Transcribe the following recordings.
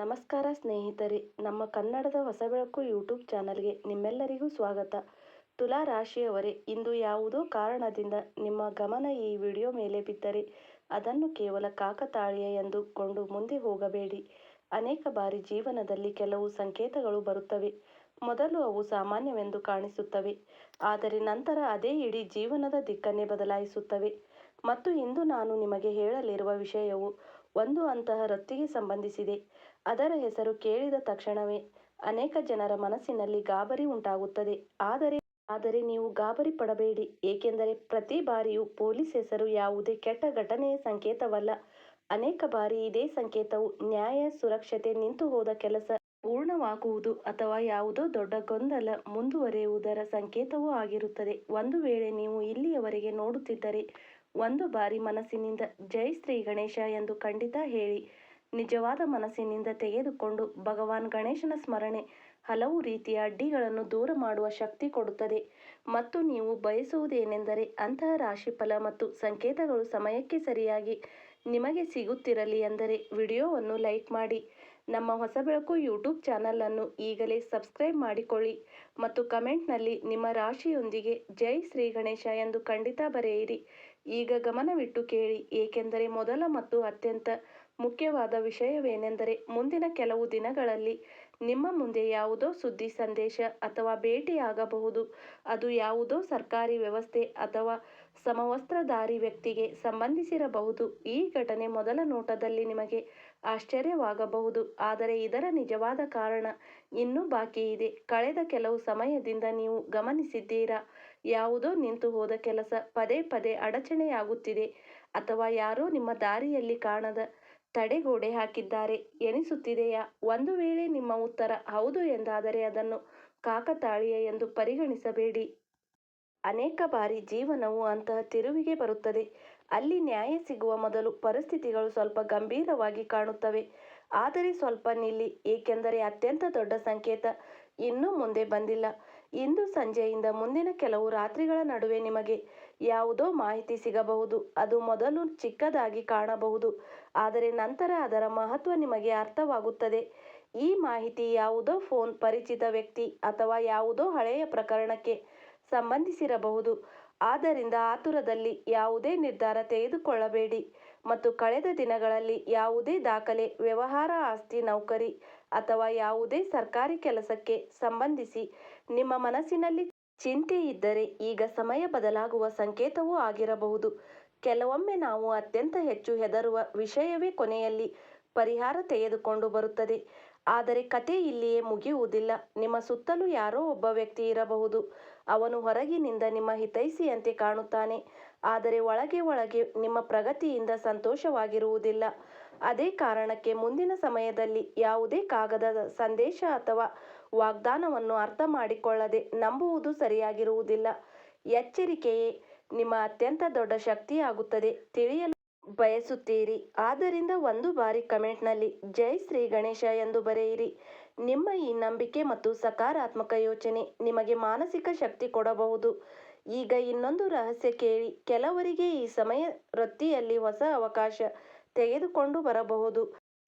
ನಮಸ್ಕಾರ ಸ್ನೇಹಿತರೆ, ನಮ್ಮ ಕನ್ನಡದ ಹೊಸ ಬೆಳಕು ಯೂಟ್ಯೂಬ್ ಚಾನಲ್ಗೆ ನಿಮ್ಮೆಲ್ಲರಿಗೂ ಸ್ವಾಗತ. ತುಲಾ ರಾಶಿಯವರೇ, ಇಂದು ಯಾವುದೋ ಕಾರಣದಿಂದ ನಿಮ್ಮ ಗಮನ ಈ ವಿಡಿಯೋ ಮೇಲೆ ಬಿದ್ದರೆ ಅದನ್ನು ಕೇವಲ ಕಾಕತಾಳೀಯ ಎಂದುಕೊಂಡು ಮುಂದೆ ಹೋಗಬೇಡಿ. ಅನೇಕ ಬಾರಿ ಜೀವನದಲ್ಲಿ ಕೆಲವು ಸಂಕೇತಗಳು ಬರುತ್ತವೆ. ಮೊದಲು ಅವು ಸಾಮಾನ್ಯವೆಂದು ಕಾಣಿಸುತ್ತವೆ, ಆದರೆ ನಂತರ ಅದೇ ಇಡೀ ಜೀವನದ ದಿಕ್ಕನ್ನೇ ಬದಲಾಯಿಸುತ್ತವೆ. ಮತ್ತು ಇಂದು ನಾನು ನಿಮಗೆ ಹೇಳಲಿರುವ ವಿಷಯವು ಒಂದು ಅಂತಹ ವೃತ್ತಿಗೆ ಸಂಬಂಧಿಸಿದೆ. ಅದರ ಹೆಸರು ಕೇಳಿದ ತಕ್ಷಣವೇ ಅನೇಕ ಜನರ ಮನಸ್ಸಿನಲ್ಲಿ ಗಾಬರಿ ಉಂಟಾಗುತ್ತದೆ. ಆದರೆ ನೀವು ಗಾಬರಿ ಪಡಬೇಡಿ, ಏಕೆಂದರೆ ಪ್ರತಿ ಬಾರಿಯೂ ಪೊಲೀಸ್ ಹೆಸರು ಯಾವುದೇ ಕೆಟ್ಟ ಘಟನೆಯ ಸಂಕೇತವಲ್ಲ. ಅನೇಕ ಬಾರಿ ಇದೇ ಸಂಕೇತವು ನ್ಯಾಯ, ಸುರಕ್ಷತೆ, ನಿಂತು ಹೋದ ಕೆಲಸ ಪೂರ್ಣವಾಗುವುದು ಅಥವಾ ಯಾವುದೋ ದೊಡ್ಡ ಗೊಂದಲ ಮುಂದುವರಿಯುವುದರ ಸಂಕೇತವೂ ಆಗಿರುತ್ತದೆ. ಒಂದು ವೇಳೆ ನೀವು ಇಲ್ಲಿಯವರೆಗೆ ನೋಡುತ್ತಿದ್ದರೆ, ಒಂದು ಬಾರಿ ಮನಸ್ಸಿನಿಂದ ಜೈ ಶ್ರೀ ಗಣೇಶ ಎಂದು ಖಂಡಿತ ಹೇಳಿ. ನಿಜವಾದ ಮನಸ್ಸಿನಿಂದ ತೆಗೆದುಕೊಂಡು ಭಗವಾನ್ ಗಣೇಶನ ಸ್ಮರಣೆ ಹಲವು ರೀತಿಯ ಅಡ್ಡಿಗಳನ್ನು ದೂರ ಮಾಡುವ ಶಕ್ತಿ ಕೊಡುತ್ತದೆ. ಮತ್ತು ನೀವು ಬಯಸುವುದೇನೆಂದರೆ ಅಂತಹ ರಾಶಿಫಲ ಮತ್ತು ಸಂಕೇತಗಳು ಸಮಯಕ್ಕೆ ಸರಿಯಾಗಿ ನಿಮಗೆ ಸಿಗುತ್ತಿರಲಿ ಎಂದರೆ ವಿಡಿಯೋವನ್ನು ಲೈಕ್ ಮಾಡಿ, ನಮ್ಮ ಹೊಸ ಬೆಳಕು ಯೂಟ್ಯೂಬ್ ಚಾನಲನ್ನು ಈಗಲೇ ಸಬ್ಸ್ಕ್ರೈಬ್ ಮಾಡಿಕೊಳ್ಳಿ ಮತ್ತು ಕಮೆಂಟ್ನಲ್ಲಿ ನಿಮ್ಮ ರಾಶಿಯೊಂದಿಗೆ ಜೈ ಶ್ರೀ ಗಣೇಶ ಎಂದು ಖಂಡಿತ ಬರೆಯಿರಿ. ಈಗ ಗಮನವಿಟ್ಟು ಕೇಳಿ, ಏಕೆಂದರೆ ಮೊದಲ ಮತ್ತು ಅತ್ಯಂತ ಮುಖ್ಯವಾದ ವಿಷಯವೇನೆಂದರೆ ಮುಂದಿನ ಕೆಲವು ದಿನಗಳಲ್ಲಿ ನಿಮ್ಮ ಮುಂದೆ ಯಾವುದೋ ಸುದ್ದಿ, ಸಂದೇಶ ಅಥವಾ ಭೇಟಿಯಾಗಬಹುದು. ಅದು ಯಾವುದೋ ಸರ್ಕಾರಿ ವ್ಯವಸ್ಥೆ ಅಥವಾ ಸಮವಸ್ತ್ರಧಾರಿ ವ್ಯಕ್ತಿಗೆ ಸಂಬಂಧಿಸಿರಬಹುದು. ಈ ಘಟನೆ ಮೊದಲ ನೋಟದಲ್ಲಿ ನಿಮಗೆ ಆಶ್ಚರ್ಯವಾಗಬಹುದು, ಆದರೆ ಇದರ ನಿಜವಾದ ಕಾರಣ ಇನ್ನೂ ಬಾಕಿ ಇದೆ. ಕಳೆದ ಕೆಲವು ಸಮಯದಿಂದ ನೀವು ಗಮನಿಸಿದ್ದೀರಾ, ಯಾವುದೋ ನಿಂತು ಹೋದ ಕೆಲಸ ಪದೇ ಪದೇ ಅಡಚಣೆಯಾಗುತ್ತಿದೆ, ಅಥವಾ ಯಾರೋ ನಿಮ್ಮ ದಾರಿಯಲ್ಲಿ ಕಾಣದ ತಡೆಗೋಡೆ ಹಾಕಿದ್ದಾರೆ ಎನಿಸುತ್ತಿದೆಯಾ? ಒಂದು ವೇಳೆ ನಿಮ್ಮ ಉತ್ತರ ಹೌದು ಎಂದಾದರೆ ಅದನ್ನು ಕಾಕತಾಳೀಯ ಎಂದು ಪರಿಗಣಿಸಬೇಡಿ. ಅನೇಕ ಬಾರಿ ಜೀವನವು ಅಂತಹ ತಿರುವಿಗೆ ಬರುತ್ತದೆ, ಅಲ್ಲಿ ನ್ಯಾಯ ಸಿಗುವ ಮೊದಲು ಪರಿಸ್ಥಿತಿಗಳು ಸ್ವಲ್ಪ ಗಂಭೀರವಾಗಿ ಕಾಣುತ್ತವೆ. ಆದರೆ ಸ್ವಲ್ಪ ನಿಲ್ಲಿ, ಏಕೆಂದರೆ ಅತ್ಯಂತ ದೊಡ್ಡ ಸಂಕೇತ ಇನ್ನೂ ಮುಂದೆ ಬಂದಿಲ್ಲ. ಇಂದು ಸಂಜೆಯಿಂದ ಮುಂದಿನ ಕೆಲವು ರಾತ್ರಿಗಳ ನಡುವೆ ನಿಮಗೆ ಯಾವುದೋ ಮಾಹಿತಿ ಸಿಗಬಹುದು. ಅದು ಮೊದಲು ಚಿಕ್ಕದಾಗಿ ಕಾಣಬಹುದು, ಆದರೆ ನಂತರ ಅದರ ಮಹತ್ವ ನಿಮಗೆ ಅರ್ಥವಾಗುತ್ತದೆ. ಈ ಮಾಹಿತಿ ಯಾವುದೋ ಫೋನ್, ಪರಿಚಿತ ವ್ಯಕ್ತಿ ಅಥವಾ ಯಾವುದೋ ಹಳೆಯ ಪ್ರಕರಣಕ್ಕೆ ಸಂಬಂಧಿಸಿರಬಹುದು. ಆದ್ದರಿಂದ ಆತುರದಲ್ಲಿ ಯಾವುದೇ ನಿರ್ಧಾರ ತೆಗೆದುಕೊಳ್ಳಬೇಡಿ. ಮತ್ತು ಕಳೆದ ದಿನಗಳಲ್ಲಿ ಯಾವುದೇ ದಾಖಲೆ, ವ್ಯವಹಾರ, ಆಸ್ತಿ, ನೌಕರಿ ಅಥವಾ ಯಾವುದೇ ಸರ್ಕಾರಿ ಕೆಲಸಕ್ಕೆ ಸಂಬಂಧಿಸಿ ನಿಮ್ಮ ಮನಸ್ಸಿನಲ್ಲಿ ಚಿಂತೆ ಇದ್ದರೆ ಈಗ ಸಮಯ ಬದಲಾಗುವ ಸಂಕೇತವೂ ಆಗಿರಬಹುದು. ಕೆಲವೊಮ್ಮೆ ನಾವು ಅತ್ಯಂತ ಹೆಚ್ಚು ಹೆದರುವ ವಿಷಯವೇ ಕೊನೆಯಲ್ಲಿ ಪರಿಹಾರ ತೆಗೆದುಕೊಂಡು ಬರುತ್ತದೆ. ಆದರೆ ಕತೆ ಇಲ್ಲಿಯೇ ಮುಗಿಯುವುದಿಲ್ಲ. ನಿಮ್ಮ ಸುತ್ತಲೂ ಯಾರೋ ಒಬ್ಬ ವ್ಯಕ್ತಿ ಇರಬಹುದು. ಅವನು ಹೊರಗಿನಿಂದ ನಿಮ್ಮ ಹಿತೈಷಿಯಂತೆ ಕಾಣುತ್ತಾನೆ, ಆದರೆ ಒಳಗೆ ಒಳಗೆ ನಿಮ್ಮ ಪ್ರಗತಿಯಿಂದ ಸಂತೋಷವಾಗಿರುವುದಿಲ್ಲ. ಅದೇ ಕಾರಣಕ್ಕೆ ಮುಂದಿನ ಸಮಯದಲ್ಲಿ ಯಾವುದೇ ಕಾಗದದ ಸಂದೇಶ ಅಥವಾ ವಾಗ್ದಾನವನ್ನು ಅರ್ಥ ಮಾಡಿಕೊಳ್ಳದೆ ನಂಬುವುದು ಸರಿಯಾಗಿರುವುದಿಲ್ಲ. ಎಚ್ಚರಿಕೆಯೇ ನಿಮ್ಮ ಅತ್ಯಂತ ದೊಡ್ಡ ಶಕ್ತಿಯಾಗುತ್ತದೆ. ತಿಳಿಯಲು ಬಯಸುತ್ತೀರಿ? ಆದ್ದರಿಂದ ಒಂದು ಬಾರಿ ಕಮೆಂಟ್ನಲ್ಲಿ ಜೈ ಶ್ರೀ ಗಣೇಶ ಎಂದು ಬರೆಯಿರಿ. ನಿಮ್ಮ ಈ ನಂಬಿಕೆ ಮತ್ತು ಸಕಾರಾತ್ಮಕ ಯೋಚನೆ ನಿಮಗೆ ಮಾನಸಿಕ ಶಕ್ತಿ ಕೊಡಬಹುದು. ಈಗ ಇನ್ನೊಂದು ರಹಸ್ಯ ಕೇಳಿ, ಕೆಲವರಿಗೆ ಈ ಸಮಯ ವೃತ್ತಿಯಲ್ಲಿ ಹೊಸ ಅವಕಾಶ ತೆಗೆದುಕೊಂಡು ಬರಬಹುದು.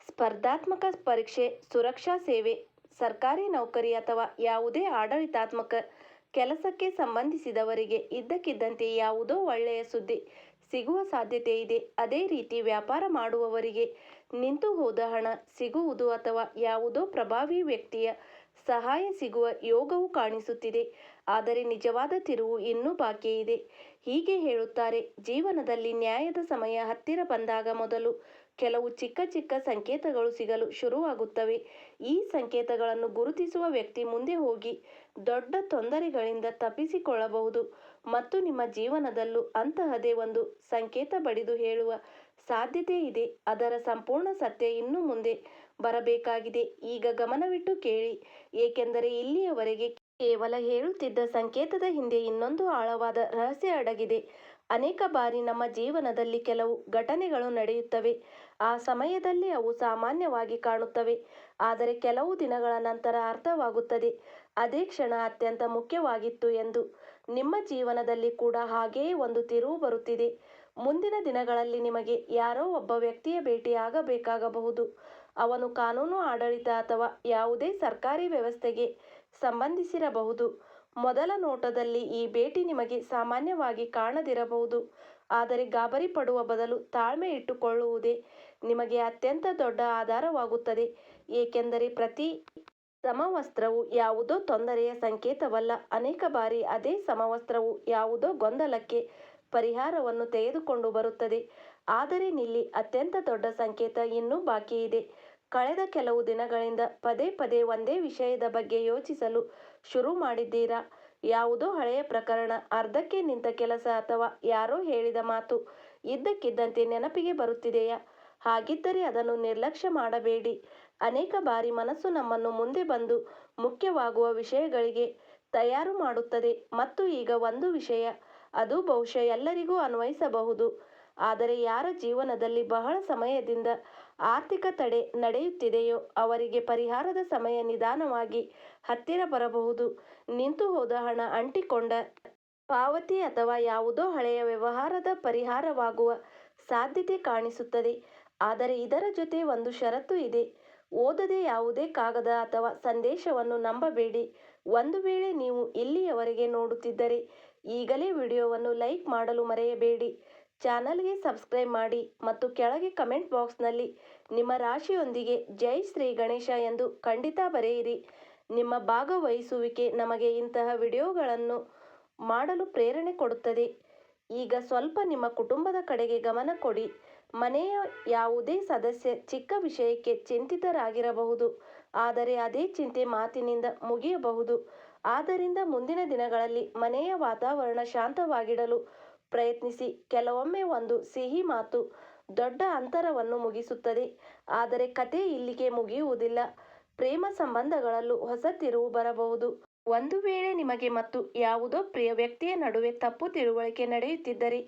ಸ್ಪರ್ಧಾತ್ಮಕ ಪರೀಕ್ಷೆ, ಸುರಕ್ಷಾ ಸೇವೆ, ಸರ್ಕಾರಿ ನೌಕರಿ ಅಥವಾ ಯಾವುದೇ ಆಡಳಿತಾತ್ಮಕ ಕೆಲಸಕ್ಕೆ ಸಂಬಂಧಿಸಿದವರಿಗೆ ಇದ್ದಕ್ಕಿದ್ದಂತೆ ಯಾವುದೋ ಒಳ್ಳೆಯ ಸುದ್ದಿ ಸಿಗುವ ಸಾಧ್ಯತೆ ಇದೆ. ಅದೇ ರೀತಿ ವ್ಯಾಪಾರ ಮಾಡುವವರಿಗೆ ನಿಂತು ಹೋದ ಹಣ ಸಿಗುವುದು ಅಥವಾ ಯಾವುದೋ ಪ್ರಭಾವಿ ವ್ಯಕ್ತಿಯ ಸಹಾಯ ಸಿಗುವ ಯೋಗವು ಕಾಣಿಸುತ್ತಿದೆ. ಆದರೆ ನಿಜವಾದ ತಿರುವು ಇನ್ನೂ ಬಾಕಿ ಇದೆ. ಹೀಗೆ ಹೇಳುತ್ತಾರೆ, ಜೀವನದಲ್ಲಿ ನ್ಯಾಯದ ಸಮಯ ಹತ್ತಿರ ಬಂದಾಗ ಮೊದಲು ಕೆಲವು ಚಿಕ್ಕ ಚಿಕ್ಕ ಸಂಕೇತಗಳು ಸಿಗಲು ಶುರುವಾಗುತ್ತವೆ. ಈ ಸಂಕೇತಗಳನ್ನು ಗುರುತಿಸುವ ವ್ಯಕ್ತಿ ಮುಂದೆ ಹೋಗಿ ದೊಡ್ಡ ತೊಂದರೆಗಳಿಂದ ತಪ್ಪಿಸಿಕೊಳ್ಳಬಹುದು. ಮತ್ತು ನಿಮ್ಮ ಜೀವನದಲ್ಲೂ ಅಂತಹದೇ ಒಂದು ಸಂಕೇತ ಬಡಿದು ಹೇಳುವ ಸಾಧ್ಯತೆ ಇದೆ. ಅದರ ಸಂಪೂರ್ಣ ಸತ್ಯ ಇನ್ನು ಮುಂದೆ ಬರಬೇಕಾಗಿದೆ. ಈಗ ಗಮನವಿಟ್ಟು ಕೇಳಿ, ಏಕೆಂದರೆ ಇಲ್ಲಿಯವರೆಗೆ ಕೇವಲ ಹೇಳುತ್ತಿದ್ದ ಸಂಕೇತದ ಹಿಂದೆ ಇನ್ನೊಂದು ಆಳವಾದ ರಹಸ್ಯ ಅಡಗಿದೆ. ಅನೇಕ ಬಾರಿ ನಮ್ಮ ಜೀವನದಲ್ಲಿ ಕೆಲವು ಘಟನೆಗಳು ನಡೆಯುತ್ತವೆ. ಆ ಸಮಯದಲ್ಲಿ ಅವು ಸಾಮಾನ್ಯವಾಗಿ ಕಾಣುತ್ತವೆ, ಆದರೆ ಕೆಲವು ದಿನಗಳ ನಂತರ ಅರ್ಥವಾಗುತ್ತದೆ ಅದೇ ಕ್ಷಣ ಅತ್ಯಂತ ಮುಖ್ಯವಾಗಿತ್ತು ಎಂದು. ನಿಮ್ಮ ಜೀವನದಲ್ಲಿ ಕೂಡ ಹಾಗೆಯೇ ಒಂದು ತಿರುವು ಬರುತ್ತಿದೆ. ಮುಂದಿನ ದಿನಗಳಲ್ಲಿ ನಿಮಗೆ ಯಾರೋ ಒಬ್ಬ ವ್ಯಕ್ತಿಯ ಭೇಟಿ ಆಗಬೇಕಾಗಬಹುದು. ಅವನು ಕಾನೂನು ಆಡಳಿತ ಅಥವಾ ಯಾವುದೇ ಸರ್ಕಾರಿ ವ್ಯವಸ್ಥೆಗೆ ಸಂಬಂಧಿಸಿರಬಹುದು. ಮೊದಲ ನೋಟದಲ್ಲಿ ಈ ಭೇಟಿ ನಿಮಗೆ ಸಾಮಾನ್ಯವಾಗಿ ಕಾಣದಿರಬಹುದು, ಆದರೆ ಗಾಬರಿ ಪಡುವ ಬದಲು ತಾಳ್ಮೆ ಇಟ್ಟುಕೊಳ್ಳುವುದೇ ನಿಮಗೆ ಅತ್ಯಂತ ದೊಡ್ಡ ಆಧಾರವಾಗುತ್ತದೆ. ಏಕೆಂದರೆ ಪ್ರತಿ ಸಮವಸ್ತ್ರವು ಯಾವುದೋ ತೊಂದರೆಯ ಸಂಕೇತವಲ್ಲ. ಅನೇಕ ಬಾರಿ ಅದೇ ಸಮವಸ್ತ್ರವು ಯಾವುದೋ ಗೊಂದಲಕ್ಕೆ ಪರಿಹಾರವನ್ನು ತೆಗೆದುಕೊಂಡು ಬರುತ್ತದೆ. ಆದರೆ ಇಲ್ಲಿ ಅತ್ಯಂತ ದೊಡ್ಡ ಸಂಕೇತ ಇನ್ನೂ ಬಾಕಿ ಇದೆ. ಕಳೆದ ಕೆಲವು ದಿನಗಳಿಂದ ಪದೇ ಪದೇ ಒಂದೇ ವಿಷಯದ ಬಗ್ಗೆ ಯೋಚಿಸಲು ಶುರು ಮಾಡಿದ್ದೀರಾ? ಯಾವುದೋ ಹಳೆಯ ಪ್ರಕರಣ, ಅರ್ಧಕ್ಕೆ ನಿಂತ ಕೆಲಸ ಅಥವಾ ಯಾರೋ ಹೇಳಿದ ಮಾತು ಇದ್ದಕ್ಕಿದ್ದಂತೆ ನೆನಪಿಗೆ ಬರುತ್ತಿದೆಯಾ? ಹಾಗಿದ್ದರೆ ಅದನ್ನು ನಿರ್ಲಕ್ಷ್ಯ ಮಾಡಬೇಡಿ. ಅನೇಕ ಬಾರಿ ಮನಸ್ಸು ನಮ್ಮನ್ನು ಮುಂದೆ ಬಂದು ಮುಖ್ಯವಾಗುವ ವಿಷಯಗಳಿಗೆ ತಯಾರು ಮಾಡುತ್ತದೆ. ಮತ್ತು ಈಗ ಒಂದು ವಿಷಯ, ಅದು ಬಹುಶಃ ಎಲ್ಲರಿಗೂ ಅನ್ವಯಿಸಬಹುದು. ಆದರೆ ಯಾರ ಜೀವನದಲ್ಲಿ ಬಹಳ ಸಮಯದಿಂದ ಆರ್ಥಿಕ ತಡೆ ನಡೆಯುತ್ತಿದೆಯೋ ಅವರಿಗೆ ಪರಿಹಾರದ ಸಮಯ ನಿಧಾನವಾಗಿ ಹತ್ತಿರ ಬರಬಹುದು. ನಿಂತು ಹೋದ ಹಣ, ಅಂಟಿಕೊಂಡ ಪಾವತಿ ಅಥವಾ ಯಾವುದೋ ಹಳೆಯ ವ್ಯವಹಾರದ ಪರಿಹಾರವಾಗುವ ಸಾಧ್ಯತೆ ಕಾಣಿಸುತ್ತದೆ. ಆದರೆ ಇದರ ಜೊತೆ ಒಂದು ಷರತ್ತು ಇದೆ. ಓದದೆ ಯಾವುದೇ ಕಾಗದ ಅಥವಾ ಸಂದೇಶವನ್ನು ನಂಬಬೇಡಿ. ಒಂದು ವೇಳೆ ನೀವು ಇಲ್ಲಿಯವರೆಗೆ ನೋಡುತ್ತಿದ್ದರೆ ಈಗಲೇ ವಿಡಿಯೋವನ್ನು ಲೈಕ್ ಮಾಡಲು ಮರೆಯಬೇಡಿ. ಚಾನಲ್ಗೆ ಸಬ್ಸ್ಕ್ರೈಬ್ ಮಾಡಿ ಮತ್ತು ಕೆಳಗೆ ಕಮೆಂಟ್ ಬಾಕ್ಸ್ನಲ್ಲಿ ನಿಮ್ಮ ರಾಶಿಯೊಂದಿಗೆ ಜೈ ಶ್ರೀ ಗಣೇಶ ಎಂದು ಖಂಡಿತ ಬರೆಯಿರಿ. ನಿಮ್ಮ ಭಾಗವಹಿಸುವಿಕೆ ನಮಗೆ ಇಂತಹ ವಿಡಿಯೋಗಳನ್ನು ಮಾಡಲು ಪ್ರೇರಣೆ ಕೊಡುತ್ತದೆ. ಈಗ ಸ್ವಲ್ಪ ನಿಮ್ಮ ಕುಟುಂಬದ ಕಡೆಗೆ ಗಮನ ಕೊಡಿ. ಮನೆಯ ಯಾವುದೇ ಸದಸ್ಯ ಚಿಕ್ಕ ವಿಷಯಕ್ಕೆ ಚಿಂತಿತರಾಗಿರಬಹುದು, ಆದರೆ ಅದೇ ಚಿಂತೆ ಮಾತಿನಿಂದ ಮುಗಿಯಬಹುದು. ಆದ್ದರಿಂದ ಮುಂದಿನ ದಿನಗಳಲ್ಲಿ ಮನೆಯ ವಾತಾವರಣ ಶಾಂತವಾಗಿಡಲು ಪ್ರಯತ್ನಿಸಿ. ಕೆಲವೊಮ್ಮೆ ಒಂದು ಸಿಹಿ ಮಾತು ದೊಡ್ಡ ಅಂತರವನ್ನು ಮುಗಿಸುತ್ತದೆ. ಆದರೆ ಕತೆ ಇಲ್ಲಿಗೆ ಮುಗಿಯುವುದಿಲ್ಲ. ಪ್ರೇಮ ಸಂಬಂಧಗಳಲ್ಲೂ ಹೊಸ ತಿರುವು ಬರಬಹುದು. ಒಂದು ವೇಳೆ ನಿಮಗೆ ಮತ್ತು ಯಾವುದೋ ಪ್ರಿಯ ವ್ಯಕ್ತಿಯ ನಡುವೆ ತಪ್ಪು ತಿಳುವಳಿಕೆ ನಡೆಯುತ್ತಿದ್ದರೆ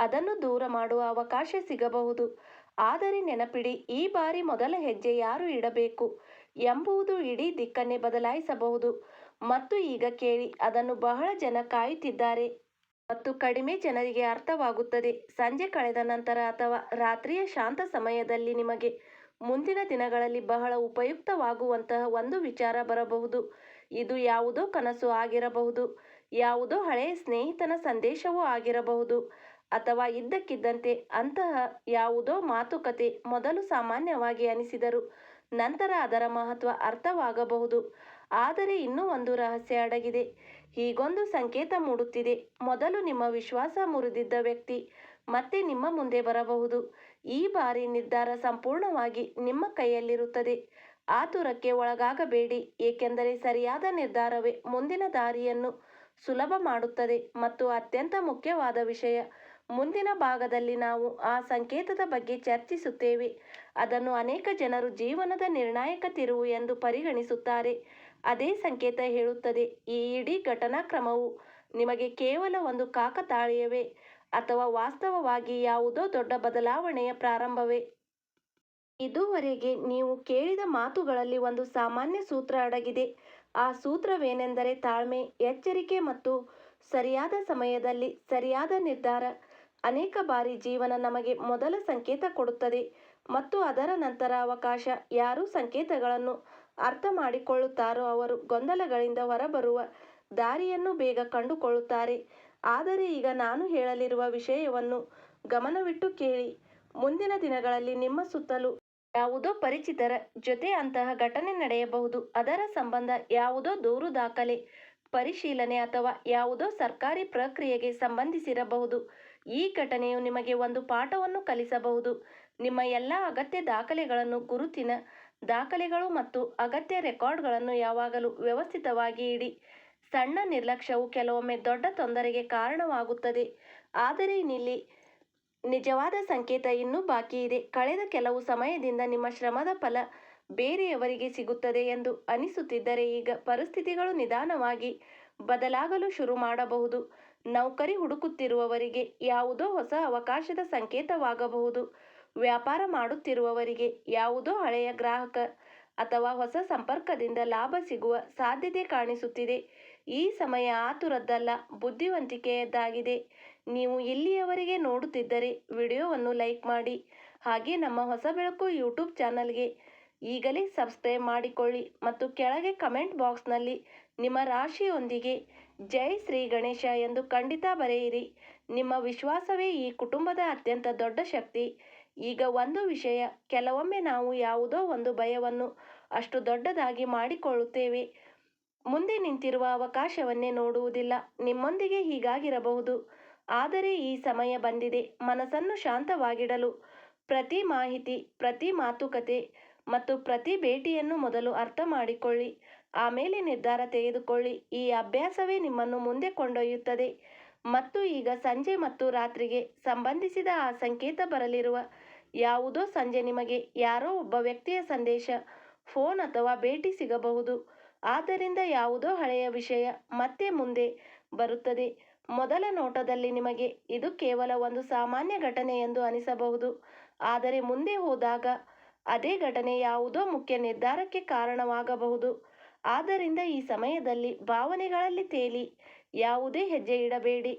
ಅದನ್ನು ದೂರ ಮಾಡುವ ಅವಕಾಶ ಸಿಗಬಹುದು. ಆದರೆ ನೆನಪಿಡಿ, ಈ ಬಾರಿ ಮೊದಲ ಹೆಜ್ಜೆ ಯಾರು ಇಡಬೇಕು ಎಂಬುದು ಇಡೀ ದಿಕ್ಕನ್ನೇ ಬದಲಾಯಿಸಬಹುದು. ಮತ್ತು ಈಗ ಕೇಳಿ, ಅದನ್ನು ಬಹಳ ಜನ ಕಾಯುತ್ತಿದ್ದಾರೆ ಮತ್ತು ಕಡಿಮೆ ಜನರಿಗೆ ಅರ್ಥವಾಗುತ್ತದೆ. ಸಂಜೆ ಕಳೆದ ನಂತರ ಅಥವಾ ರಾತ್ರಿಯ ಶಾಂತ ಸಮಯದಲ್ಲಿ ನಿಮಗೆ ಮುಂದಿನ ದಿನಗಳಲ್ಲಿ ಬಹಳ ಉಪಯುಕ್ತವಾಗುವಂತಹ ಒಂದು ವಿಚಾರ ಬರಬಹುದು. ಇದು ಯಾವುದೋ ಕನಸು ಆಗಿರಬಹುದು, ಯಾವುದೋ ಹಳೆಯ ಸ್ನೇಹಿತನ ಸಂದೇಶವೂ ಆಗಿರಬಹುದು, ಅಥವಾ ಇದ್ದಕ್ಕಿದ್ದಂತೆ ಅಂತಹ ಯಾವುದೋ ಮಾತುಕತೆ ಮೊದಲು ಸಾಮಾನ್ಯವಾಗಿ ಅನಿಸಿದರೂ ನಂತರ ಅದರ ಮಹತ್ವ ಅರ್ಥವಾಗಬಹುದು. ಆದರೆ ಇನ್ನೂ ಒಂದು ರಹಸ್ಯ ಅಡಗಿದೆ. ಹೀಗೊಂದು ಸಂಕೇತ ಮೂಡುತ್ತಿದೆ. ಮೊದಲು ನಿಮ್ಮ ವಿಶ್ವಾಸ ಮುರಿದಿದ್ದ ವ್ಯಕ್ತಿ ಮತ್ತೆ ನಿಮ್ಮ ಮುಂದೆ ಬರಬಹುದು. ಈ ಬಾರಿ ನಿರ್ಧಾರ ಸಂಪೂರ್ಣವಾಗಿ ನಿಮ್ಮ ಕೈಯಲ್ಲಿರುತ್ತದೆ. ಆತುರಕ್ಕೆ ಒಳಗಾಗಬೇಡಿ, ಏಕೆಂದರೆ ಸರಿಯಾದ ನಿರ್ಧಾರವೇ ಮುಂದಿನ ದಾರಿಯನ್ನು ಸುಲಭ ಮಾಡುತ್ತದೆ. ಮತ್ತು ಅತ್ಯಂತ ಮುಖ್ಯವಾದ ವಿಷಯ, ಮುಂದಿನ ಭಾಗದಲ್ಲಿ ನಾವು ಆ ಸಂಕೇತದ ಬಗ್ಗೆ ಚರ್ಚಿಸುತ್ತೇವೆ. ಅದನ್ನು ಅನೇಕ ಜನರು ಜೀವನದ ನಿರ್ಣಾಯಕ ತಿರುವು ಎಂದು ಪರಿಗಣಿಸುತ್ತಾರೆ. ಅದೇ ಸಂಕೇತ ಹೇಳುತ್ತದೆ, ಈ ಇಡೀ ಘಟನಾಕ್ರಮವು ನಿಮಗೆ ಕೇವಲ ಒಂದು ಕಾಕತಾಳೀಯವೇ ಅಥವಾ ವಾಸ್ತವವಾಗಿ ಯಾವುದೋ ದೊಡ್ಡ ಬದಲಾವಣೆಯ ಪ್ರಾರಂಭವೇ? ಇದುವರೆಗೆ ನೀವು ಕೇಳಿದ ಮಾತುಗಳಲ್ಲಿ ಒಂದು ಸಾಮಾನ್ಯ ಸೂತ್ರ ಅಡಗಿದೆ. ಆ ಸೂತ್ರವೇನೆಂದರೆ ತಾಳ್ಮೆ, ಎಚ್ಚರಿಕೆ ಮತ್ತು ಸರಿಯಾದ ಸಮಯದಲ್ಲಿ ಸರಿಯಾದ ನಿರ್ಧಾರ. ಅನೇಕ ಬಾರಿ ಜೀವನ ನಮಗೆ ಮೊದಲ ಸಂಕೇತ ಕೊಡುತ್ತದೆ ಮತ್ತು ಅದರ ನಂತರ ಅವಕಾಶ. ಯಾರು ಸಂಕೇತಗಳನ್ನು ಅರ್ಥ ಮಾಡಿಕೊಳ್ಳುತ್ತಾರೋ ಅವರು ಗೊಂದಲಗಳಿಂದ ಹೊರಬರುವ ದಾರಿಯನ್ನು ಬೇಗ ಕಂಡುಕೊಳ್ಳುತ್ತಾರೆ. ಆದರೆ ಈಗ ನಾನು ಹೇಳಲಿರುವ ವಿಷಯವನ್ನು ಗಮನವಿಟ್ಟು ಕೇಳಿ. ಮುಂದಿನ ದಿನಗಳಲ್ಲಿ ನಿಮ್ಮ ಸುತ್ತಲೂ ಯಾವುದೋ ಪರಿಚಿತರ ಜೊತೆ ಅಂತಹ ಘಟನೆ ನಡೆಯಬಹುದು. ಅದರ ಸಂಬಂಧ ಯಾವುದೋ ದೂರು ದಾಖಲೆ, ಪರಿಶೀಲನೆ ಅಥವಾ ಯಾವುದೋ ಸರ್ಕಾರಿ ಪ್ರಕ್ರಿಯೆಗೆ ಸಂಬಂಧಿಸಿರಬಹುದು. ಈ ಘಟನೆಯು ನಿಮಗೆ ಒಂದು ಪಾಠವನ್ನು ಕಲಿಸಬಹುದು. ನಿಮ್ಮ ಎಲ್ಲ ಅಗತ್ಯ ದಾಖಲೆಗಳನ್ನು, ಗುರುತಿನ ದಾಖಲೆಗಳು ಮತ್ತು ಅಗತ್ಯ ರೆಕಾರ್ಡ್ಗಳನ್ನು ಯಾವಾಗಲೂ ವ್ಯವಸ್ಥಿತವಾಗಿ ಇಡಿ. ಸಣ್ಣ ನಿರ್ಲಕ್ಷ್ಯವು ಕೆಲವೊಮ್ಮೆ ದೊಡ್ಡ ತೊಂದರೆಗೆ ಕಾರಣವಾಗುತ್ತದೆ. ಆದರೆ ಇಲ್ಲಿ ನಿಜವಾದ ಸಂಕೇತ ಇನ್ನೂ ಬಾಕಿ ಇದೆ. ಕಳೆದ ಕೆಲವು ಸಮಯದಿಂದ ನಿಮ್ಮ ಶ್ರಮದ ಫಲ ಬೇರೆಯವರಿಗೆ ಸಿಗುತ್ತದೆ ಎಂದು ಅನಿಸುತ್ತಿದ್ದರೆ ಈಗ ಪರಿಸ್ಥಿತಿಗಳು ನಿಧಾನವಾಗಿ ಬದಲಾಗಲು ಶುರು ಮಾಡಬಹುದು. ನೌಕರಿ ಹುಡುಕುತ್ತಿರುವವರಿಗೆ ಯಾವುದೋ ಹೊಸ ಅವಕಾಶದ ಸಂಕೇತವಾಗಬಹುದು. ವ್ಯಾಪಾರ ಮಾಡುತ್ತಿರುವವರಿಗೆ ಯಾವುದೋ ಹಳೆಯ ಗ್ರಾಹಕ ಅಥವಾ ಹೊಸ ಸಂಪರ್ಕದಿಂದ ಲಾಭ ಸಿಗುವ ಸಾಧ್ಯತೆ ಕಾಣಿಸುತ್ತಿದೆ. ಈ ಸಮಯ ಆತುರದ್ದಲ್ಲ, ಬುದ್ಧಿವಂತಿಕೆಯದ್ದಾಗಿದೆ. ನೀವು ಇಲ್ಲಿಯವರೆಗೆ ನೋಡುತ್ತಿದ್ದರೆ ವಿಡಿಯೋವನ್ನು ಲೈಕ್ ಮಾಡಿ. ಹಾಗೆ ನಮ್ಮ ಹೊಸ ಬೆಳಕು ಯೂಟ್ಯೂಬ್ ಚಾನಲ್ಗೆ ಈಗಲೇ ಸಬ್ಸ್ಕ್ರೈಬ್ ಮಾಡಿಕೊಳ್ಳಿ ಮತ್ತು ಕೆಳಗೆ ಕಮೆಂಟ್ ಬಾಕ್ಸ್ನಲ್ಲಿ ನಿಮ್ಮ ರಾಶಿಯೊಂದಿಗೆ ಜೈ ಶ್ರೀ ಗಣೇಶ ಎಂದು ಖಂಡಿತ ಬರೆಯಿರಿ. ನಿಮ್ಮ ವಿಶ್ವಾಸವೇ ಈ ಕುಟುಂಬದ ಅತ್ಯಂತ ದೊಡ್ಡ ಶಕ್ತಿ. ಈಗ ಒಂದು ವಿಷಯ, ಕೆಲವೊಮ್ಮೆ ನಾವು ಯಾವುದೋ ಒಂದು ಭಯವನ್ನು ಅಷ್ಟು ದೊಡ್ಡದಾಗಿ ಮಾಡಿಕೊಳ್ಳುತ್ತೇವೆ, ಮುಂದೆ ನಿಂತಿರುವ ಅವಕಾಶವನ್ನೇ ನೋಡುವುದಿಲ್ಲ. ನಿಮ್ಮೊಂದಿಗೆ ಹೀಗಾಗಿರಬಹುದು. ಆದರೆ ಈ ಸಮಯ ಬಂದಿದೆ ಮನಸ್ಸನ್ನು ಶಾಂತವಾಗಿಡಲು. ಪ್ರತಿ ಮಾಹಿತಿ, ಪ್ರತಿ ಮಾತುಕತೆ ಮತ್ತು ಪ್ರತಿ ಭೇಟಿಯನ್ನು ಮೊದಲು ಅರ್ಥ ಮಾಡಿಕೊಳ್ಳಿ, ಆಮೇಲೆ ನಿರ್ಧಾರ ತೆಗೆದುಕೊಳ್ಳಿ. ಈ ಅಭ್ಯಾಸವೇ ನಿಮ್ಮನ್ನು ಮುಂದೆ ಕೊಂಡೊಯ್ಯುತ್ತದೆ. ಮತ್ತು ಈಗ ಸಂಜೆ ಮತ್ತು ರಾತ್ರಿಗೆ ಸಂಬಂಧಿಸಿದ ಆ ಸಂಕೇತ ಬರಲಿರುವ ಯಾವುದೋ ಸಂಜೆ ನಿಮಗೆ ಯಾರೋ ಒಬ್ಬ ವ್ಯಕ್ತಿಯ ಸಂದೇಶ, ಫೋನ್ ಅಥವಾ ಭೇಟಿ ಸಿಗಬಹುದು. ಆದ್ದರಿಂದ ಯಾವುದೋ ಹಳೆಯ ವಿಷಯ ಮತ್ತೆ ಮುಂದೆ ಬರುತ್ತದೆ. ಮೊದಲ ನೋಟದಲ್ಲಿ ನಿಮಗೆ ಇದು ಕೇವಲ ಒಂದು ಸಾಮಾನ್ಯ ಘಟನೆ ಎಂದು ಅನಿಸಬಹುದು, ಆದರೆ ಮುಂದೆ ಹೋದಾಗ ಅದೇ ಘಟನೆ ಯಾವುದೋ ಮುಖ್ಯ ನಿರ್ಧಾರಕ್ಕೆ ಕಾರಣವಾಗಬಹುದು. ಆದ್ದರಿಂದ ಈ ಸಮಯದಲ್ಲಿ ಭಾವನೆಗಳಲ್ಲಿ ತೇಲಿ ಯಾವುದೇ ಹೆಜ್ಜೆ ಇಡಬೇಡಿ.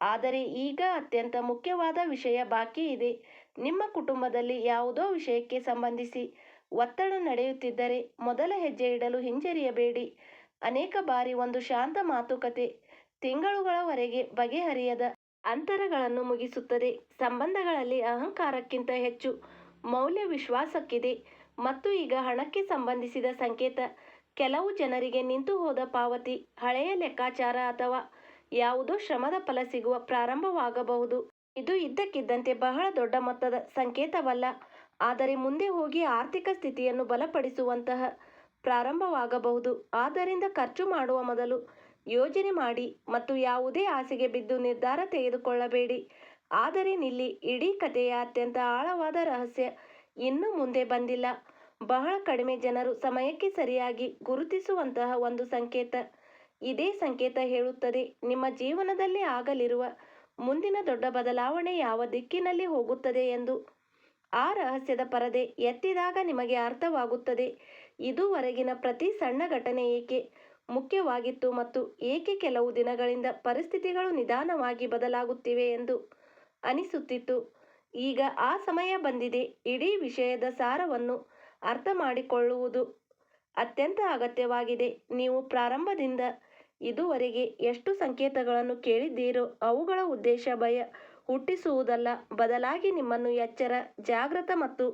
ಆದರೆ ಈಗ ಅತ್ಯಂತ ಮುಖ್ಯವಾದ ವಿಷಯ ಬಾಕಿ ಇದೆ. ನಿಮ್ಮ ಕುಟುಂಬದಲ್ಲಿ ಯಾವುದೋ ವಿಷಯಕ್ಕೆ ಸಂಬಂಧಿಸಿ ಒತ್ತಡ ನಡೆಯುತ್ತಿದ್ದರೆ ಮೊದಲ ಹೆಜ್ಜೆ ಇಡಲು ಹಿಂಜರಿಯಬೇಡಿ. ಅನೇಕ ಬಾರಿ ಒಂದು ಶಾಂತ ಮಾತುಕತೆ ತಿಂಗಳುಗಳವರೆಗೆ ಬಗೆಹರಿಯದ ಅಂತರಗಳನ್ನು ಮುಗಿಸುತ್ತದೆ. ಸಂಬಂಧಗಳಲ್ಲಿ ಅಹಂಕಾರಕ್ಕಿಂತ ಹೆಚ್ಚು ಮೌಲ್ಯ ವಿಶ್ವಾಸಕ್ಕಿದೆ. ಮತ್ತು ಈಗ ಹಣಕ್ಕೆ ಸಂಬಂಧಿಸಿದ ಸಂಕೇತ, ಕೆಲವು ಜನರಿಗೆ ನಿಂತು ಹೋದ ಪಾವತಿ, ಹಳೆಯ ಲೆಕ್ಕಾಚಾರ ಅಥವಾ ಯಾವುದೋ ಶ್ರಮದ ಫಲ ಸಿಗುವ ಪ್ರಾರಂಭವಾಗಬಹುದು. ಇದು ಇದ್ದಕ್ಕಿದ್ದಂತೆ ಬಹಳ ದೊಡ್ಡ ಮೊತ್ತದ ಸಂಕೇತವಲ್ಲ, ಆದರೆ ಮುಂದೆ ಹೋಗಿ ಆರ್ಥಿಕ ಸ್ಥಿತಿಯನ್ನು ಬಲಪಡಿಸುವಂತಹ ಪ್ರಾರಂಭವಾಗಬಹುದು. ಆದ್ದರಿಂದ ಖರ್ಚು ಮಾಡುವ ಮೊದಲು ಯೋಜನೆ ಮಾಡಿ ಮತ್ತು ಯಾವುದೇ ಆಸೆಗೆ ಬಿದ್ದು ನಿರ್ಧಾರ ತೆಗೆದುಕೊಳ್ಳಬೇಡಿ. ಆದರೆ ನಿಲ್ಲಿ, ಇಡೀ ಕಥೆಯ ಅತ್ಯಂತ ಆಳವಾದ ರಹಸ್ಯ ಇನ್ನೂ ಮುಂದೆ ಬಂದಿಲ್ಲ. ಬಹಳ ಕಡಿಮೆ ಜನರು ಸಮಯಕ್ಕೆ ಸರಿಯಾಗಿ ಗುರುತಿಸುವಂತಹ ಒಂದು ಸಂಕೇತ. ಇದೇ ಸಂಕೇತ ಹೇಳುತ್ತದೆ ನಿಮ್ಮ ಜೀವನದಲ್ಲಿ ಆಗಲಿರುವ ಮುಂದಿನ ದೊಡ್ಡ ಬದಲಾವಣೆ ಯಾವ ದಿಕ್ಕಿನಲ್ಲಿ ಹೋಗುತ್ತದೆ ಎಂದು. ಆ ರಹಸ್ಯದ ಪರದೆ ಎತ್ತಿದಾಗ ನಿಮಗೆ ಅರ್ಥವಾಗುತ್ತದೆ, ಇದುವರೆಗಿನ ಪ್ರತಿ ಸಣ್ಣ ಘಟನೆ ಏಕೆ ಮುಖ್ಯವಾಗಿತ್ತು ಮತ್ತು ಏಕೆ ಕೆಲವು ದಿನಗಳಿಂದ ಪರಿಸ್ಥಿತಿಗಳು ನಿಧಾನವಾಗಿ ಬದಲಾಗುತ್ತಿವೆ ಎಂದು ಅನಿಸುತ್ತಿತ್ತು. ಈಗ ಆ ಸಮಯ ಬಂದಿದೆ. ಇಡೀ ವಿಷಯದ ಸಾರವನ್ನು ಅರ್ಥ ಮಾಡಿಕೊಳ್ಳುವುದು ಅತ್ಯಂತ ಅಗತ್ಯವಾಗಿದೆ. ನೀವು ಪ್ರಾರಂಭದಿಂದ ಇದುವರೆಗೆ ಎಷ್ಟು ಸಂಕೇತಗಳನ್ನು ಕೇಳಿದ್ದೀರೋ ಅವುಗಳ ಉದ್ದೇಶ ಭಯ ಹುಟ್ಟಿಸುವುದಲ್ಲ, ಬದಲಾಗಿ ನಿಮ್ಮನ್ನು ಎಚ್ಚರ, ಜಾಗೃತ ಮತ್ತು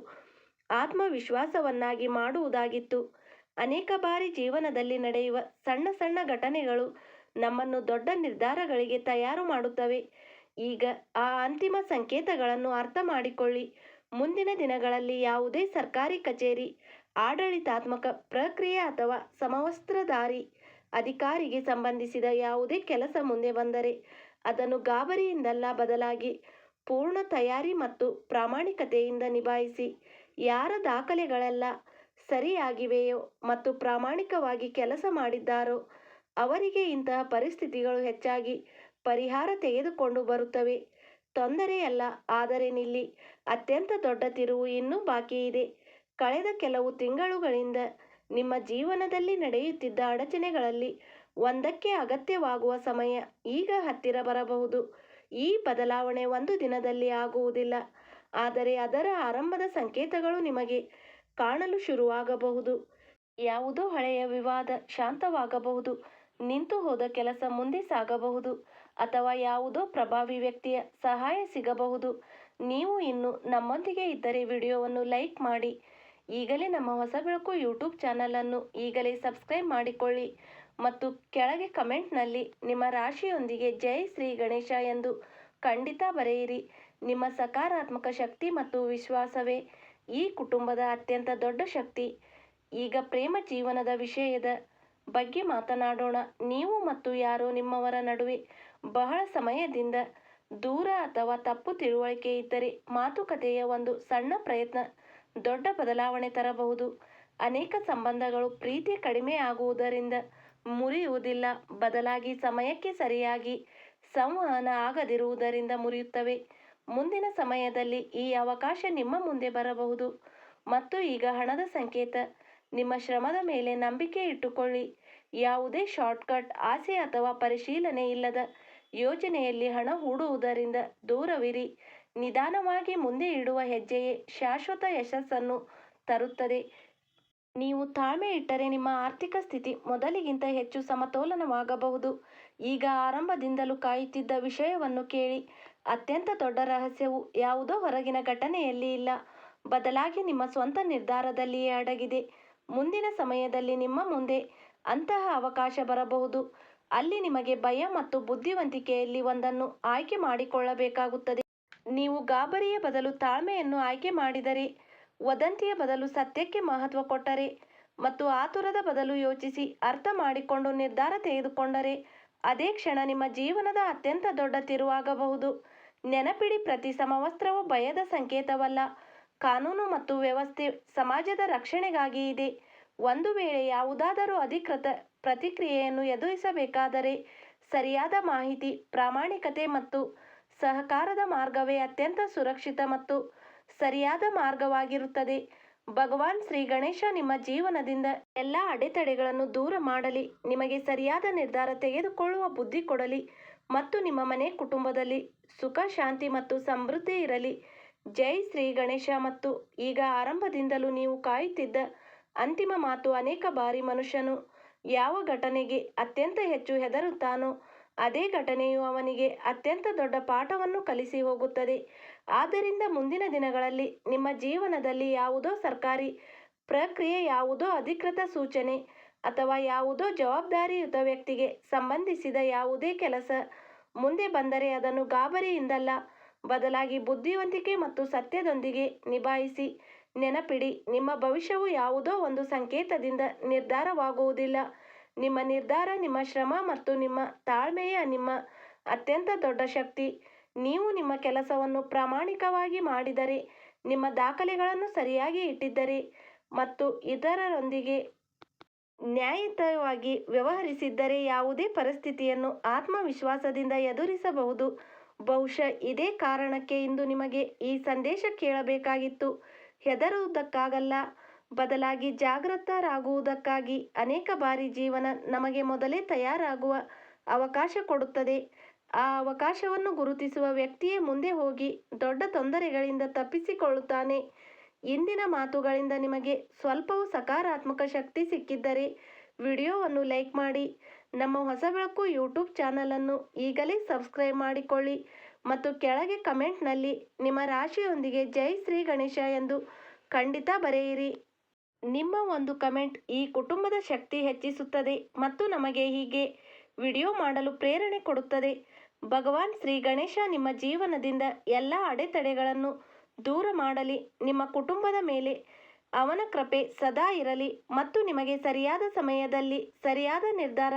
ಆತ್ಮವಿಶ್ವಾಸವನ್ನಾಗಿ ಮಾಡುವುದಾಗಿತ್ತು. ಅನೇಕ ಬಾರಿ ಜೀವನದಲ್ಲಿ ನಡೆಯುವ ಸಣ್ಣ ಸಣ್ಣ ಘಟನೆಗಳು ನಮ್ಮನ್ನು ದೊಡ್ಡ ನಿರ್ಧಾರಗಳಿಗೆ ತಯಾರು ಮಾಡುತ್ತವೆ. ಈಗ ಆ ಅಂತಿಮ ಸಂಕೇತಗಳನ್ನು ಅರ್ಥ ಮಾಡಿಕೊಳ್ಳಿ. ಮುಂದಿನ ದಿನಗಳಲ್ಲಿ ಯಾವುದೇ ಸರ್ಕಾರಿ ಕಚೇರಿ, ಆಡಳಿತಾತ್ಮಕ ಪ್ರಕ್ರಿಯೆ ಅಥವಾ ಸಮವಸ್ತ್ರಧಾರಿ ಅಧಿಕಾರಿಗೆ ಸಂಬಂಧಿಸಿದ ಯಾವುದೇ ಕೆಲಸ ಮುಂದೆ ಬಂದರೆ ಅದನ್ನು ಗಾಬರಿಯಿಂದಲ್ಲ, ಬದಲಾಗಿ ಪೂರ್ಣ ತಯಾರಿ ಮತ್ತು ಪ್ರಾಮಾಣಿಕತೆಯಿಂದ ನಿಭಾಯಿಸಿ. ಯಾರ ದಾಖಲೆಗಳೆಲ್ಲ ಸರಿಯಾಗಿವೆಯೋ ಮತ್ತು ಪ್ರಾಮಾಣಿಕವಾಗಿ ಕೆಲಸ ಮಾಡಿದ್ದಾರೋ ಅವರಿಗೆ ಇಂತಹ ಪರಿಸ್ಥಿತಿಗಳು ಹೆಚ್ಚಾಗಿ ಪರಿಹಾರ ತೆಗೆದುಕೊಂಡು ಬರುತ್ತವೆ. ತೊಂದರೆಯಲ್ಲ, ಆದರೆ ನಿಲ್ಲಿ, ಅತ್ಯಂತ ದೊಡ್ಡ ತಿರುವು ಇನ್ನೂ ಬಾಕಿ ಇದೆ. ಕಳೆದ ಕೆಲವು ತಿಂಗಳುಗಳಿಂದ ನಿಮ್ಮ ಜೀವನದಲ್ಲಿ ನಡೆಯುತ್ತಿದ್ದ ಅಡಚಣೆಗಳಲ್ಲಿ ಒಂದಕ್ಕೆ ಅಗತ್ಯವಾಗುವ ಸಮಯ ಈಗ ಹತ್ತಿರ ಬರಬಹುದು. ಈ ಬದಲಾವಣೆ ಒಂದು ದಿನದಲ್ಲಿ ಆಗುವುದಿಲ್ಲ, ಆದರೆ ಅದರ ಆರಂಭದ ಸಂಕೇತಗಳು ನಿಮಗೆ ಕಾಣಲು ಶುರುವಾಗಬಹುದು. ಯಾವುದೋ ಹಳೆಯ ವಿವಾದ ಶಾಂತವಾಗಬಹುದು, ನಿಂತು ಹೋದ ಕೆಲಸ ಮುಂದೆ ಸಾಗಬಹುದು, ಅಥವಾ ಯಾವುದೋ ಪ್ರಭಾವಿ ವ್ಯಕ್ತಿಯ ಸಹಾಯ ಸಿಗಬಹುದು. ನೀವು ಇನ್ನೂ ನಮ್ಮೊಂದಿಗೆ ಇದ್ದರೆ ವಿಡಿಯೋವನ್ನು ಲೈಕ್ ಮಾಡಿ. ಈಗಲೇ ನಮ್ಮ ಹೊಸ ಬೆಳಕು ಯೂಟ್ಯೂಬ್ ಚಾನಲನ್ನು ಈಗಲೇ ಸಬ್ಸ್ಕ್ರೈಬ್ ಮಾಡಿಕೊಳ್ಳಿ ಮತ್ತು ಕೆಳಗೆ ಕಮೆಂಟ್ನಲ್ಲಿ ನಿಮ್ಮ ರಾಶಿಯೊಂದಿಗೆ ಜೈ ಶ್ರೀ ಗಣೇಶ ಎಂದು ಖಂಡಿತ ಬರೆಯಿರಿ. ನಿಮ್ಮ ಸಕಾರಾತ್ಮಕ ಶಕ್ತಿ ಮತ್ತು ವಿಶ್ವಾಸವೇ ಈ ಕುಟುಂಬದ ಅತ್ಯಂತ ದೊಡ್ಡ ಶಕ್ತಿ. ಈಗ ಪ್ರೇಮ ಜೀವನದ ವಿಷಯದ ಬಗ್ಗೆ ಮಾತನಾಡೋಣ. ನೀವು ಮತ್ತು ಯಾರೋ ನಿಮ್ಮವರ ನಡುವೆ ಬಹಳ ಸಮಯದಿಂದ ದೂರ ಅಥವಾ ತಪ್ಪು ತಿಳುವಳಿಕೆ ಇದ್ದರೆ ಮಾತುಕತೆಯ ಒಂದು ಸಣ್ಣ ಪ್ರಯತ್ನ ದೊಡ್ಡ ಬದಲಾವಣೆ ತರಬಹುದು. ಅನೇಕ ಸಂಬಂಧಗಳು ಪ್ರೀತಿ ಕಡಿಮೆ ಆಗುವುದರಿಂದ ಮುರಿಯುವುದಿಲ್ಲ, ಬದಲಾಗಿ ಸಮಯಕ್ಕೆ ಸರಿಯಾಗಿ ಸಂವಹನ ಆಗದಿರುವುದರಿಂದ ಮುರಿಯುತ್ತವೆ. ಮುಂದಿನ ಸಮಯದಲ್ಲಿ ಈ ಅವಕಾಶ ನಿಮ್ಮ ಮುಂದೆ ಬರಬಹುದು. ಮತ್ತು ಈಗ ಹಣದ ಸಂಕೇತ, ನಿಮ್ಮ ಶ್ರಮದ ಮೇಲೆ ನಂಬಿಕೆ ಇಟ್ಟುಕೊಳ್ಳಿ. ಯಾವುದೇ ಶಾರ್ಟ್ಕಟ್ ಆಸೆ ಅಥವಾ ಪರಿಶೀಲನೆ ಇಲ್ಲದ ಯೋಜನೆಯಲ್ಲಿ ಹಣ ಹೂಡುವುದರಿಂದ ದೂರವಿರಿ. ನಿಧಾನವಾಗಿ ಮುಂದೆ ಇಡುವ ಹೆಜ್ಜೆಯೇ ಶಾಶ್ವತ ಯಶಸ್ಸನ್ನು ತರುತ್ತದೆ. ನೀವು ತಾಳ್ಮೆ ಇಟ್ಟರೆ ನಿಮ್ಮ ಆರ್ಥಿಕ ಸ್ಥಿತಿ ಮೊದಲಿಗಿಂತ ಹೆಚ್ಚು ಸಮತೋಲನವಾಗಬಹುದು. ಈಗ ಆರಂಭದಿಂದಲೂ ಕಾಯುತ್ತಿದ್ದ ವಿಷಯವನ್ನು ಕೇಳಿ. ಅತ್ಯಂತ ದೊಡ್ಡ ರಹಸ್ಯವು ಯಾವುದೋ ಹೊರಗಿನ ಘಟನೆಯಲ್ಲಿ ಇಲ್ಲ, ಬದಲಾಗಿ ನಿಮ್ಮ ಸ್ವಂತ ನಿರ್ಧಾರದಲ್ಲಿಯೇ ಅಡಗಿದೆ. ಮುಂದಿನ ಸಮಯದಲ್ಲಿ ನಿಮ್ಮ ಮುಂದೆ ಅಂತಹ ಅವಕಾಶ ಬರಬಹುದು. ಅಲ್ಲಿ ನಿಮಗೆ ಭಯ ಮತ್ತು ಬುದ್ಧಿವಂತಿಕೆಯಲ್ಲಿ ಒಂದನ್ನು ಆಯ್ಕೆ ಮಾಡಿಕೊಳ್ಳಬೇಕಾಗುತ್ತದೆ. ನೀವು ಗಾಬರಿಯ ಬದಲು ತಾಳ್ಮೆಯನ್ನು ಆಯ್ಕೆ ಮಾಡಿದರೆ, ವದಂತಿಯ ಬದಲು ಸತ್ಯಕ್ಕೆ ಮಹತ್ವ ಕೊಟ್ಟರೆ ಮತ್ತು ಆತುರದ ಬದಲು ಯೋಚಿಸಿ ಅರ್ಥ ಮಾಡಿಕೊಂಡು ನಿರ್ಧಾರ ತೆಗೆದುಕೊಂಡರೆ, ಅದೇ ಕ್ಷಣ ನಿಮ್ಮ ಜೀವನದ ಅತ್ಯಂತ ದೊಡ್ಡ ತಿರುವಾಗಬಹುದು. ನೆನಪಿಡಿ, ಪ್ರತಿ ಸಮವಸ್ತ್ರವೂ ಭಯದ ಸಂಕೇತವಲ್ಲ. ಕಾನೂನು ಮತ್ತು ವ್ಯವಸ್ಥೆ ಸಮಾಜದ ರಕ್ಷಣೆಗಾಗಿ ಇದೆ. ಒಂದು ವೇಳೆ ಯಾವುದಾದರೂ ಅಧಿಕೃತ ಪ್ರತಿಕ್ರಿಯೆಯನ್ನು ಎದುರಿಸಬೇಕಾದರೆ, ಸರಿಯಾದ ಮಾಹಿತಿ, ಪ್ರಾಮಾಣಿಕತೆ ಮತ್ತು ಸಹಕಾರದ ಮಾರ್ಗವೇ ಅತ್ಯಂತ ಸುರಕ್ಷಿತ ಮತ್ತು ಸರಿಯಾದ ಮಾರ್ಗವಾಗಿರುತ್ತದೆ. ಭಗವಾನ್ ಶ್ರೀ ಗಣೇಶ ನಿಮ್ಮ ಜೀವನದಿಂದ ಎಲ್ಲ ಅಡೆತಡೆಗಳನ್ನು ದೂರ ಮಾಡಲಿ, ನಿಮಗೆ ಸರಿಯಾದ ನಿರ್ಧಾರ ತೆಗೆದುಕೊಳ್ಳುವ ಬುದ್ಧಿ ಕೊಡಲಿ ಮತ್ತು ನಿಮ್ಮ ಮನೆ ಕುಟುಂಬದಲ್ಲಿ ಸುಖ, ಶಾಂತಿ ಮತ್ತು ಸಮೃದ್ಧಿ ಇರಲಿ. ಜೈ ಶ್ರೀ ಗಣೇಶ. ಮತ್ತು ಈಗ ಆರಂಭದಿಂದಲೂ ನೀವು ಕಾಯುತ್ತಿದ್ದ ಅಂತಿಮ ಮಾತು. ಅನೇಕ ಬಾರಿ ಮನುಷ್ಯನು ಯಾವ ಘಟನೆಗೆ ಅತ್ಯಂತ ಹೆಚ್ಚು ಹೆದರುತ್ತಾನೋ, ಅದೇ ಘಟನೆಯು ಅವನಿಗೆ ಅತ್ಯಂತ ದೊಡ್ಡ ಪಾಠವನ್ನು ಕಲಿಸಿ ಹೋಗುತ್ತದೆ. ಆದ್ದರಿಂದ ಮುಂದಿನ ದಿನಗಳಲ್ಲಿ ನಿಮ್ಮ ಜೀವನದಲ್ಲಿ ಯಾವುದೋ ಸರ್ಕಾರಿ ಪ್ರಕ್ರಿಯೆ, ಯಾವುದೋ ಅಧಿಕೃತ ಸೂಚನೆ ಅಥವಾ ಯಾವುದೋ ಜವಾಬ್ದಾರಿಯುತ ವ್ಯಕ್ತಿಗೆ ಸಂಬಂಧಿಸಿದ ಯಾವುದೇ ಕೆಲಸ ಮುಂದೆ ಬಂದರೆ ಅದನ್ನು ಗಾಬರಿಯಿಂದಲ್ಲ, ಬದಲಾಗಿ ಬುದ್ಧಿವಂತಿಕೆ ಮತ್ತು ಸತ್ಯದೊಂದಿಗೆ ನಿಭಾಯಿಸಿ. ನೆನಪಿಡಿ, ನಿಮ್ಮ ಭವಿಷ್ಯವು ಯಾವುದೋ ಒಂದು ಸಂಕೇತದಿಂದ ನಿರ್ಧಾರವಾಗುವುದಿಲ್ಲ. ನಿಮ್ಮ ನಿರ್ಧಾರ, ನಿಮ್ಮ ಶ್ರಮ ಮತ್ತು ನಿಮ್ಮ ತಾಳ್ಮೆಯೇ ನಿಮ್ಮ ಅತ್ಯಂತ ದೊಡ್ಡ ಶಕ್ತಿ. ನೀವು ನಿಮ್ಮ ಕೆಲಸವನ್ನು ಪ್ರಾಮಾಣಿಕವಾಗಿ ಮಾಡಿದರೆ, ನಿಮ್ಮ ದಾಖಲೆಗಳನ್ನು ಸರಿಯಾಗಿ ಇಟ್ಟಿದ್ದರೆ ಮತ್ತು ಇತರರೊಂದಿಗೆ ನ್ಯಾಯಯುತವಾಗಿ ವ್ಯವಹರಿಸಿದ್ದರೆ, ಯಾವುದೇ ಪರಿಸ್ಥಿತಿಯನ್ನು ಆತ್ಮವಿಶ್ವಾಸದಿಂದ ಎದುರಿಸಬಹುದು. ಬಹುಶಃ ಇದೇ ಕಾರಣಕ್ಕೆ ಇಂದು ನಿಮಗೆ ಈ ಸಂದೇಶ ಕೇಳಬೇಕಾಗಿತ್ತು. ಹೆದರುವುದಕ್ಕಾಗಲ್ಲ, ಬದಲಾಗಿ ಜಾಗೃತರಾಗುವುದಕ್ಕಾಗಿ. ಅನೇಕ ಬಾರಿ ಜೀವನ ನಮಗೆ ಮೊದಲೇ ತಯಾರಾಗುವ ಅವಕಾಶ ಕೊಡುತ್ತದೆ. ಆ ಅವಕಾಶವನ್ನು ಗುರುತಿಸುವ ವ್ಯಕ್ತಿಯೇ ಮುಂದೆ ಹೋಗಿ ದೊಡ್ಡ ತೊಂದರೆಗಳಿಂದ ತಪ್ಪಿಸಿಕೊಳ್ಳುತ್ತಾನೆ. ಇಂದಿನ ಮಾತುಗಳಿಂದ ನಿಮಗೆ ಸ್ವಲ್ಪವೂ ಸಕಾರಾತ್ಮಕ ಶಕ್ತಿ ಸಿಕ್ಕಿದ್ದರೆ ವಿಡಿಯೋವನ್ನು ಲೈಕ್ ಮಾಡಿ. ನಮ್ಮ ಹೊಸ ಬೆಳಕು ಯೂಟ್ಯೂಬ್ ಚಾನಲನ್ನು ಈಗಲೇ ಸಬ್ಸ್ಕ್ರೈಬ್ ಮಾಡಿಕೊಳ್ಳಿ ಮತ್ತು ಕೆಳಗೆ ಕಮೆಂಟ್ನಲ್ಲಿ ನಿಮ್ಮ ರಾಶಿಯೊಂದಿಗೆ ಜೈ ಶ್ರೀ ಗಣೇಶ ಎಂದು ಖಂಡಿತ ಬರೆಯಿರಿ. ನಿಮ್ಮ ಒಂದು ಕಮೆಂಟ್ ಈ ಕುಟುಂಬದ ಶಕ್ತಿ ಹೆಚ್ಚಿಸುತ್ತದೆ ಮತ್ತು ನಮಗೆ ಹೀಗೆ ವಿಡಿಯೋ ಮಾಡಲು ಪ್ರೇರಣೆ ಕೊಡುತ್ತದೆ. ಭಗವಾನ್ ಶ್ರೀ ಗಣೇಶ ನಿಮ್ಮ ಜೀವನದಿಂದ ಎಲ್ಲ ಅಡೆತಡೆಗಳನ್ನು ದೂರ ಮಾಡಲಿ, ನಿಮ್ಮ ಕುಟುಂಬದ ಮೇಲೆ ಅವನ ಕೃಪೆ ಸದಾ ಇರಲಿ ಮತ್ತು ನಿಮಗೆ ಸರಿಯಾದ ಸಮಯದಲ್ಲಿ ಸರಿಯಾದ ನಿರ್ಧಾರ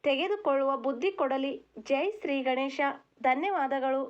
ತೆಗೆದುಕೊಳ್ಳುವ ಬುದ್ಧಿ ಕೊಡಲಿ. ಜೈ ಶ್ರೀ ಗಣೇಶ. ಧನ್ಯವಾದಗಳು.